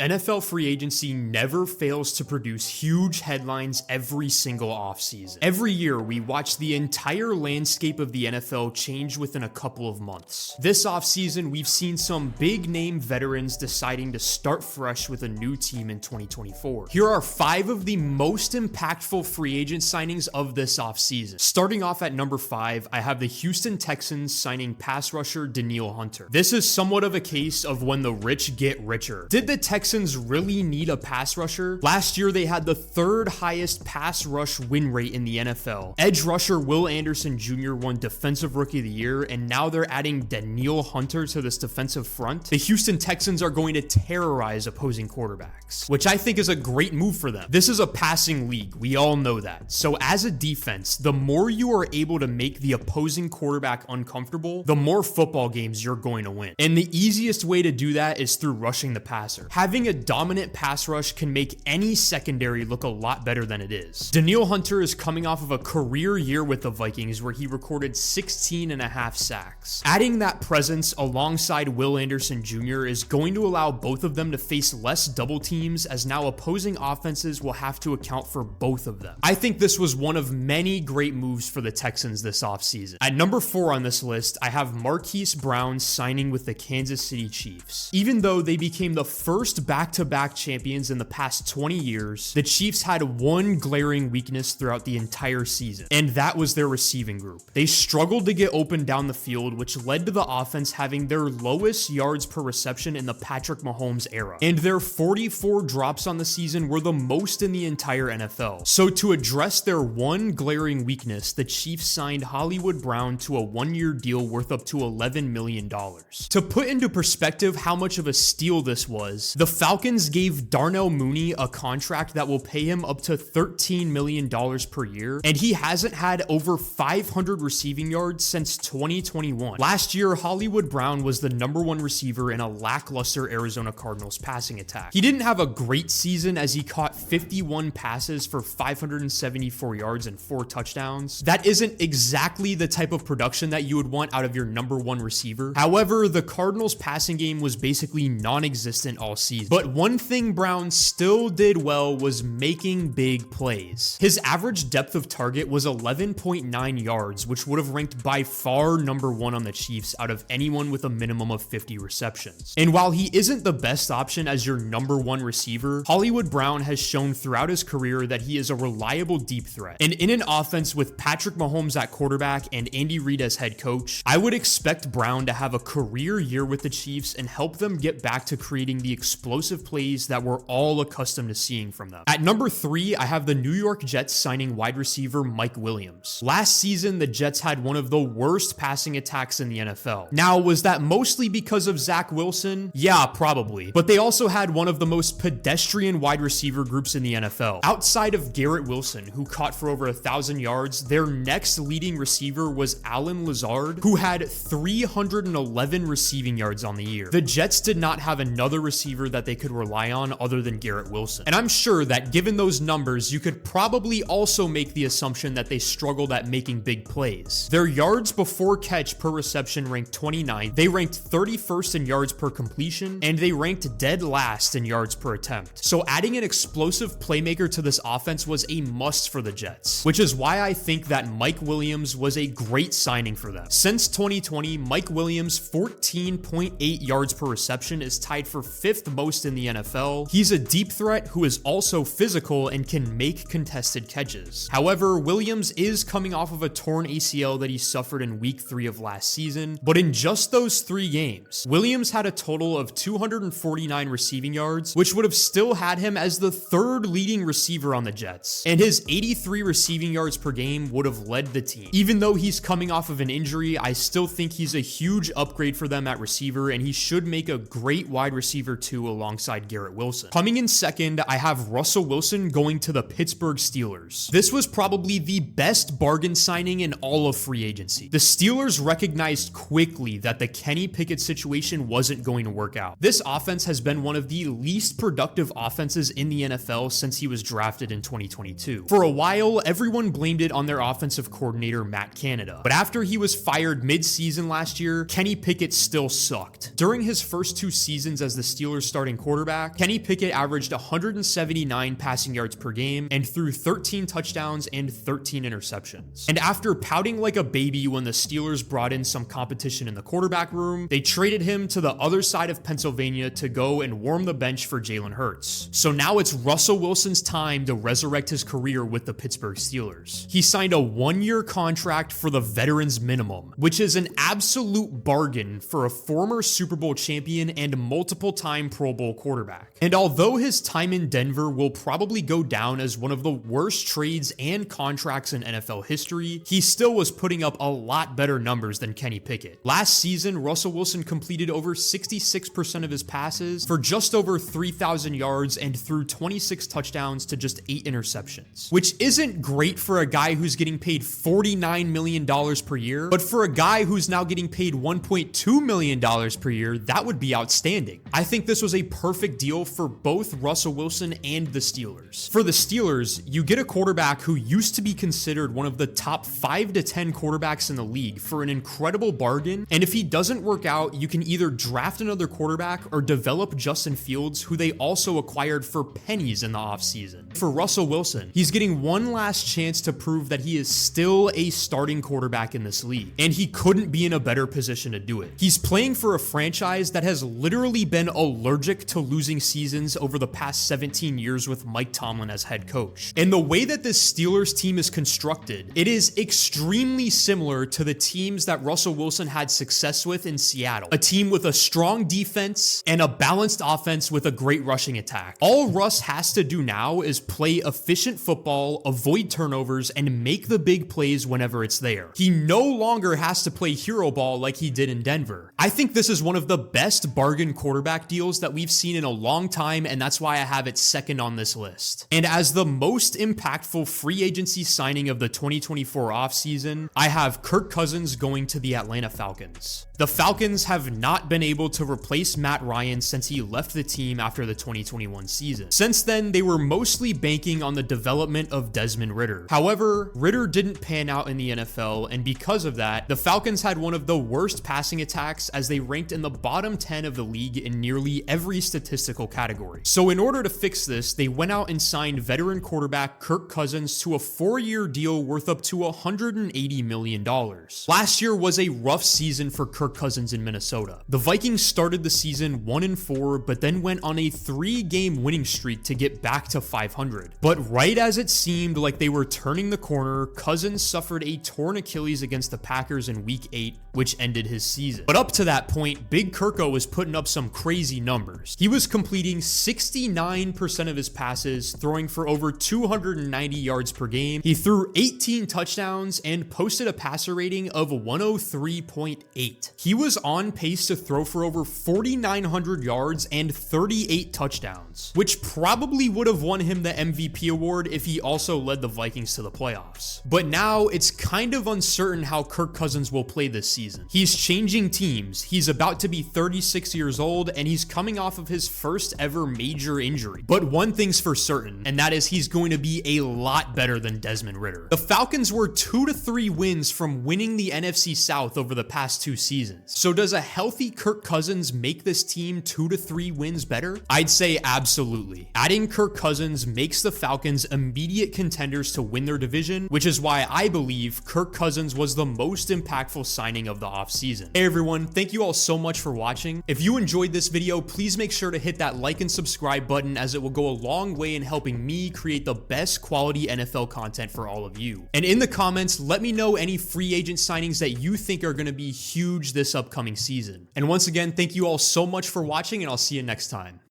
NFL free agency never fails to produce huge headlines every single offseason. Every year, we watch the entire landscape of the NFL change within a couple of months. This offseason, we've seen some big-name veterans deciding to start fresh with a new team in 2024. Here are 5 of the most impactful free agent signings of this offseason. Starting off at number 5, I have the Houston Texans signing pass rusher Danielle Hunter. This is somewhat of a case of when the rich get richer. Did the Texans really need a pass rusher? Last year, they had the 3rd highest pass rush win rate in the NFL. Edge rusher Will Anderson Jr. won Defensive Rookie of the Year, and now they're adding Danielle Hunter to this defensive front. The Houston Texans are going to terrorize opposing quarterbacks, which I think is a great move for them. This is a passing league. We all know that. So as a defense, the more you are able to make the opposing quarterback uncomfortable, the more football games you're going to win. And the easiest way to do that is through rushing the passer. Having a dominant pass rush can make any secondary look a lot better than it is. Danielle Hunter is coming off of a career year with the Vikings where he recorded 16.5 sacks. Adding that presence alongside Will Anderson Jr. is going to allow both of them to face less double teams, as now opposing offenses will have to account for both of them. I think this was one of many great moves for the Texans this offseason. At number 4 on this list, I have Marquise Brown signing with the Kansas City Chiefs. Even though they became the first back-to-back champions in the past 20 years, the Chiefs had one glaring weakness throughout the entire season, and that was their receiving group. They struggled to get open down the field, which led to the offense having their lowest yards per reception in the Patrick Mahomes era, and their 44 drops on the season were the most in the entire NFL. So to address their one glaring weakness, the Chiefs signed Hollywood Brown to a 1-year deal worth up to $11 million. To put into perspective how much of a steal this was, the Falcons gave Darnell Mooney a contract that will pay him up to $13 million per year, and he hasn't had over 500 receiving yards since 2021. Last year, Hollywood Brown was the number 1 receiver in a lackluster Arizona Cardinals passing attack. He didn't have a great season as he caught 51 passes for 574 yards and 4 touchdowns. That isn't exactly the type of production that you would want out of your number 1 receiver. However, the Cardinals passing game was basically non-existent all season. But one thing Brown still did well was making big plays. His average depth of target was 11.9 yards, which would have ranked by far number 1 on the Chiefs out of anyone with a minimum of 50 receptions. And while he isn't the best option as your number 1 receiver, Hollywood Brown has shown throughout his career that he is a reliable deep threat. And in an offense with Patrick Mahomes at quarterback and Andy Reid as head coach, I would expect Brown to have a career year with the Chiefs and help them get back to creating the explosive plays that we're all accustomed to seeing from them. At number 3, I have the New York Jets signing wide receiver Mike Williams. Last season, the Jets had one of the worst passing attacks in the NFL. Now, was that mostly because of Zach Wilson? Yeah, probably. But they also had one of the most pedestrian wide receiver groups in the NFL. Outside of Garrett Wilson, who caught for over 1,000 yards, their next leading receiver was Allen Lazard, who had 311 receiving yards on the year. The Jets did not have another receiver that they could rely on other than Garrett Wilson. And I'm sure that given those numbers, you could probably also make the assumption that they struggled at making big plays. Their yards before catch per reception ranked 29th, they ranked 31st in yards per completion, and they ranked dead last in yards per attempt. So adding an explosive playmaker to this offense was a must for the Jets, which is why I think that Mike Williams was a great signing for them. Since 2020, Mike Williams' 14.8 yards per reception is tied for 5th most in the NFL. He's a deep threat who is also physical and can make contested catches. However, Williams is coming off of a torn ACL that he suffered in week 3 of last season, but in just those 3 games, Williams had a total of 249 receiving yards, which would have still had him as the 3rd leading receiver on the Jets, and his 83 receiving yards per game would have led the team. Even though he's coming off of an injury, I still think he's a huge upgrade for them at receiver, and he should make a great wide receiver too alongside Garrett Wilson. Coming in second, I have Russell Wilson going to the Pittsburgh Steelers. This was probably the best bargain signing in all of free agency. The Steelers recognized quickly that the Kenny Pickett situation wasn't going to work out. This offense has been one of the least productive offenses in the NFL since he was drafted in 2022. For a while, everyone blamed it on their offensive coordinator, Matt Canada. But after he was fired mid-season last year, Kenny Pickett still sucked. During his first 2 seasons as the Steelers starting starting quarterback, Kenny Pickett averaged 179 passing yards per game and threw 13 touchdowns and 13 interceptions. And after pouting like a baby when the Steelers brought in some competition in the quarterback room, they traded him to the other side of Pennsylvania to go and warm the bench for Jalen Hurts. So now it's Russell Wilson's time to resurrect his career with the Pittsburgh Steelers. He signed a 1-year contract for the veterans minimum, which is an absolute bargain for a former Super Bowl champion and multiple-time Pro Bowl quarterback. And although his time in Denver will probably go down as one of the worst trades and contracts in NFL history, he still was putting up a lot better numbers than Kenny Pickett. Last season, Russell Wilson completed over 66% of his passes for just over 3,000 yards and threw 26 touchdowns to just 8 interceptions, which isn't great for a guy who's getting paid $49 million per year, but for a guy who's now getting paid $1.2 million per year, that would be outstanding. I think this was a perfect deal for both Russell Wilson and the Steelers. For the Steelers, you get a quarterback who used to be considered one of the top 5 to 10 quarterbacks in the league for an incredible bargain, and if he doesn't work out, you can either draft another quarterback or develop Justin Fields, who they also acquired for pennies in the offseason. For Russell Wilson, he's getting one last chance to prove that he is still a starting quarterback in this league, and he couldn't be in a better position to do it. He's playing for a franchise that has literally been allergic to losing seasons over the past 17 years with Mike Tomlin as head coach. And the way that this Steelers team is constructed, it is extremely similar to the teams that Russell Wilson had success with in Seattle. A team with a strong defense and a balanced offense with a great rushing attack. All Russ has to do now is play efficient football, avoid turnovers, and make the big plays whenever it's there. He no longer has to play hero ball like he did in Denver. I think this is one of the best bargain quarterback deals that we've seen in a long time, and that's why I have it second on this list. And as the most impactful free agency signing of the 2024 offseason, I have Kirk Cousins going to the Atlanta Falcons. The Falcons have not been able to replace Matt Ryan since he left the team after the 2021 season. Since then, they were mostly banking on the development of Desmond Ridder. However, Ridder didn't pan out in the NFL, and because of that, the Falcons had one of the worst passing attacks as they ranked in the bottom 10 of the league in nearly every statistical category. So in order to fix this, they went out and signed veteran quarterback Kirk Cousins to a 4-year deal worth up to $180 million. Last year was a rough season for Kirk Cousins in Minnesota. The Vikings started the season 1-4, but then went on a 3-game winning streak to get back to 500. But right as it seemed like they were turning the corner, Cousins suffered a torn Achilles against the Packers in Week 8, which ended his season. But up to that point, Big Kirko was putting up some crazy numbers. He was completing 69% of his passes, throwing for over 290 yards per game. He threw 18 touchdowns and posted a passer rating of 103.8. He was on pace to throw for over 4,900 yards and 38 touchdowns, which probably would have won him the MVP award if he also led the Vikings to the playoffs. But now it's kind of uncertain how Kirk Cousins will play this season. He's changing teams. He's about to be 36 years old, and he's coming off of his first ever major injury. But one thing's for certain, and that is he's going to be a lot better than Desmond Ridder. The Falcons were 2 to 3 wins from winning the NFC South over the past 2 seasons. So does a healthy Kirk Cousins make this team 2 to 3 wins better? I'd say absolutely. Adding Kirk Cousins makes the Falcons immediate contenders to win their division, which is why I believe Kirk Cousins was the most impactful signing of the offseason. Hey everyone, thank you all so much for watching. If you enjoyed this video, please make sure to hit that like and subscribe button, as it will go a long way in helping me create the best quality NFL content for all of you. And in the comments, let me know any free agent signings that you think are going to be huge this upcoming season. And once again, thank you all so much for watching, and I'll see you next time.